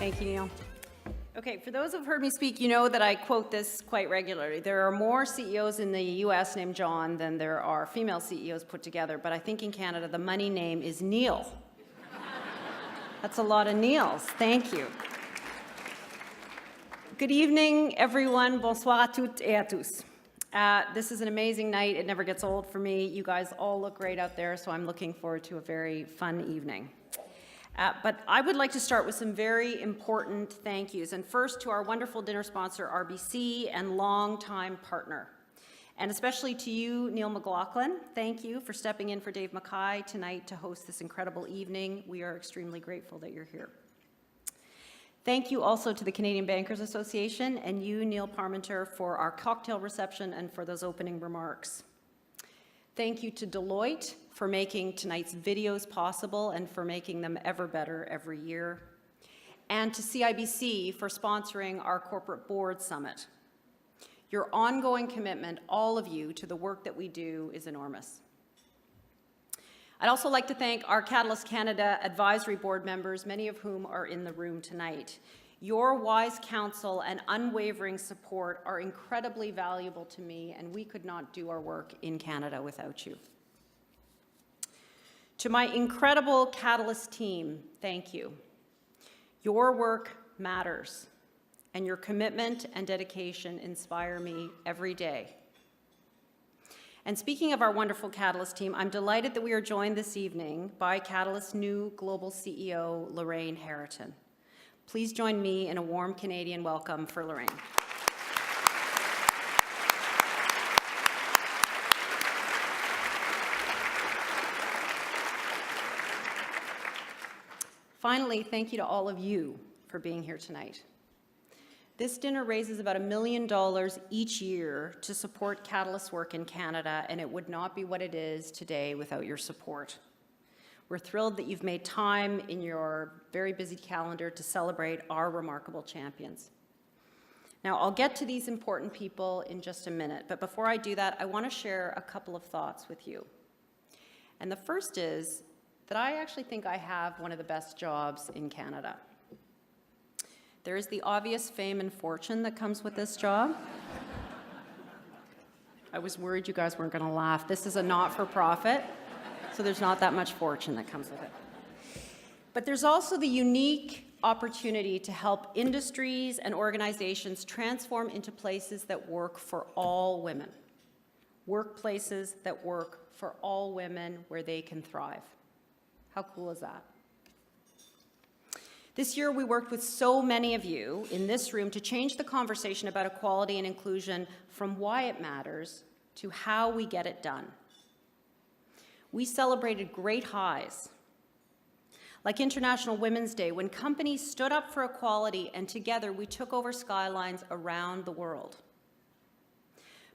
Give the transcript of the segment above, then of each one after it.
Thank you, Neil. Okay, for those who've heard me speak, you know that I quote this quite regularly. There are more CEOs in the US named John than there are female CEOs put together, but I think in Canada the money name is Neil. That's a lot of Neils. Thank you. Good evening, everyone. Bonsoir à toutes et à tous. This is an amazing night. It never gets old for me. You guys all look great out there, so I'm looking forward to a very fun evening. But I would like to start with some very important thank yous. And first to our wonderful dinner sponsor, RBC, and longtime partner. And especially to you, Neil McLaughlin. Thank you for stepping in for Dave Mackay tonight to host this incredible evening. We are extremely grateful that you're here. Thank you also to the Canadian Bankers Association and you, Neil Parmenter, for our cocktail reception and for those opening remarks. Thank you to Deloitte for making tonight's videos possible and for making them ever better every year. And to CIBC for sponsoring our Corporate Board Summit. Your ongoing commitment, all of you, to the work that we do is enormous. I'd also like to thank our Catalyst Canada Advisory Board members, many of whom are in the room tonight. Your wise counsel and unwavering support are incredibly valuable to me, and we could not do our work in Canada without you. To my incredible Catalyst team, thank you. Your work matters, and your commitment and dedication inspire me every day. And speaking of our wonderful Catalyst team, I'm delighted that we are joined this evening by Catalyst's new global CEO, Lorraine Harriton. Please join me in a warm Canadian welcome for Lorraine. Finally, thank you to all of you for being here tonight. This dinner raises about $1 million each year to support Catalyst's work in Canada, and it would not be what it is today without your support. We're thrilled that you've made time in your very busy calendar to celebrate our remarkable champions. Now, I'll get to these important people in just a minute, but before I do that, I want to share a couple of thoughts with you. And the first is that I actually think I have one of the best jobs in Canada. There is the obvious fame and fortune that comes with this job. I was worried you guys weren't going to laugh. This is a not-for-profit, so there's not that much fortune that comes with it. But there's also the unique opportunity to help industries and organizations transform into places that work for all women. Workplaces that work for all women where they can thrive. How cool is that? This year, we worked with so many of you in this room to change the conversation about equality and inclusion from why it matters to how we get it done. We celebrated great highs, like International Women's Day, when companies stood up for equality and together we took over skylines around the world.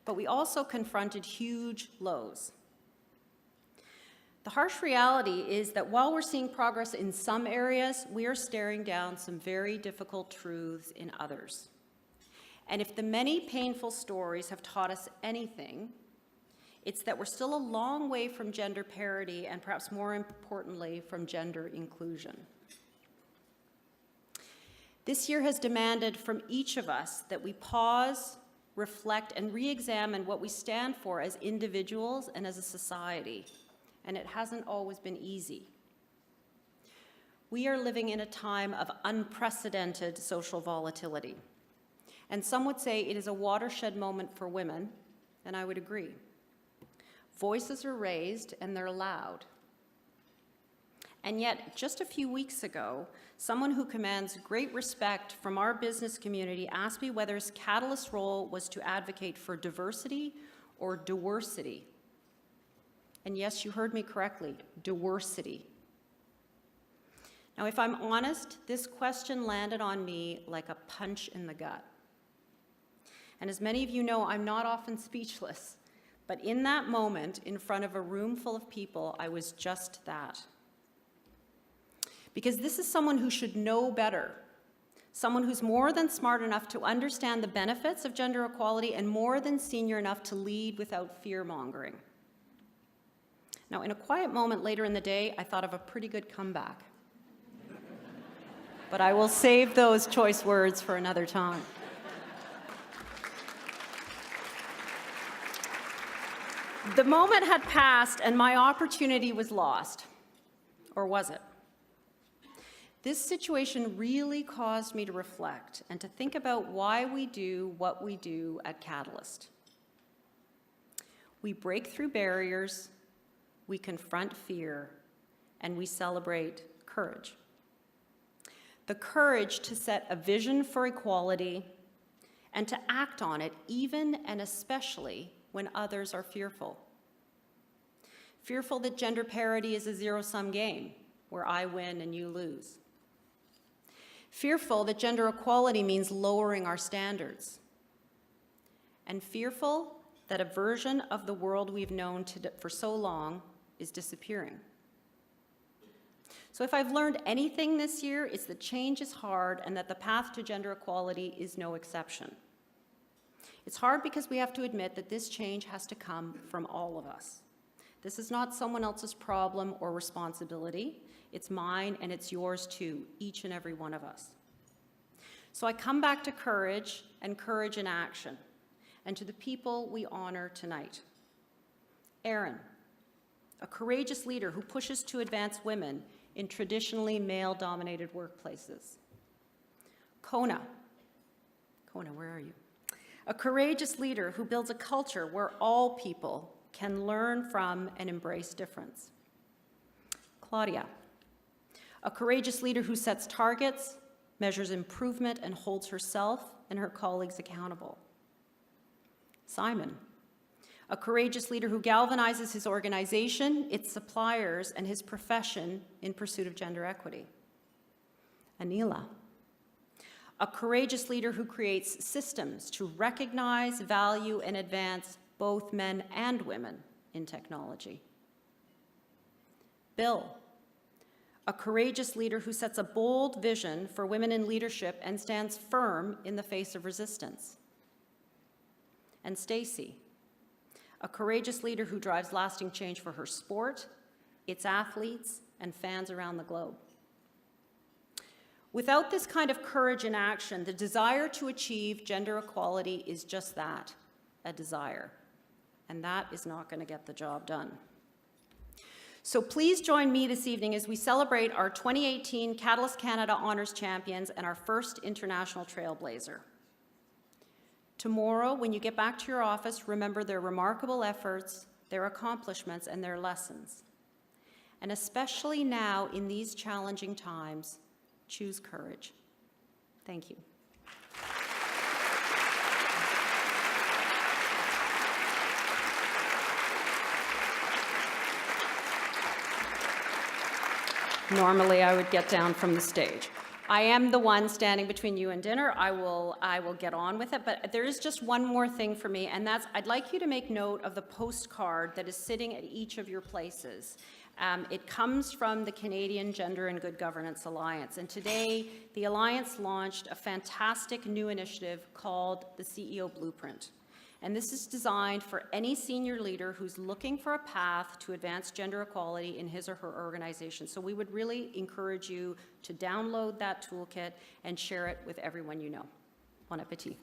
But we also confronted huge lows. The harsh reality is that while we're seeing progress in some areas, we are staring down some very difficult truths in others. And if the many painful stories have taught us anything, it's that we're still a long way from gender parity and perhaps more importantly, from gender inclusion. This year has demanded from each of us that we pause, reflect, and re-examine what we stand for as individuals and as a society. And it hasn't always been easy. We are living in a time of unprecedented social volatility. And some would say it is a watershed moment for women, and I would agree. Voices are raised and they're loud. And yet, just a few weeks ago, someone who commands great respect from our business community asked me whether Catalyst's role was to advocate for diversity or diversity. And yes, you heard me correctly, diversity. Now, if I'm honest, this question landed on me like a punch in the gut. And as many of you know, I'm not often speechless, but in that moment, in front of a room full of people, I was just that. Because this is someone who should know better, someone who's more than smart enough to understand the benefits of gender equality and more than senior enough to lead without fear-mongering. Now, in a quiet moment later in the day, I thought of a pretty good comeback. but I will save those choice words for another time. The moment had passed and my opportunity was lost. Or was it? This situation really caused me to reflect and to think about why we do what we do at Catalyst. We break through barriers, we confront fear, and we celebrate courage. The courage to set a vision for equality and to act on it, even and especially when others are fearful. Fearful that gender parity is a zero-sum game where I win and you lose. Fearful that gender equality means lowering our standards. And fearful that a version of the world we've known for so long is disappearing. So if I've learned anything this year, it's that change is hard and that the path to gender equality is no exception. It's hard because we have to admit that this change has to come from all of us. This is not someone else's problem or responsibility. It's mine and it's yours too, each and every one of us. So I come back to courage and courage in action, and to the people we honor tonight. Erin, a courageous leader who pushes to advance women in traditionally male-dominated workplaces. Kona, where are you? A courageous leader who builds a culture where all people can learn from and embrace difference. Claudia, a courageous leader who sets targets, measures improvement, and holds herself and her colleagues accountable. Simon, a courageous leader who galvanizes his organization, its suppliers, and his profession in pursuit of gender equity. Anila, a courageous leader who creates systems to recognize, value, and advance both men and women in technology. Bill, a courageous leader who sets a bold vision for women in leadership and stands firm in the face of resistance. And Stacy, a courageous leader who drives lasting change for her sport, its athletes, and fans around the globe. Without this kind of courage in action, the desire to achieve gender equality is just that, a desire. And that is not going to get the job done. So please join me this evening as we celebrate our 2018 Catalyst Canada Honours Champions and our first international trailblazer. Tomorrow, when you get back to your office, remember their remarkable efforts, their accomplishments, and their lessons. And especially now, in these challenging times, choose courage. Thank you. Normally, I would get down from the stage. I am the one standing between you and dinner. I will get on with it, but there is just one more thing for me, and that's I'd like you to make note of the postcard that is sitting at each of your places. It comes from the Canadian Gender and Good Governance Alliance, and today the Alliance launched a fantastic new initiative called the CEO Blueprint. And this is designed for any senior leader who's looking for a path to advance gender equality in his or her organization. So we would really encourage you to download that toolkit and share it with everyone you know. Bon appétit.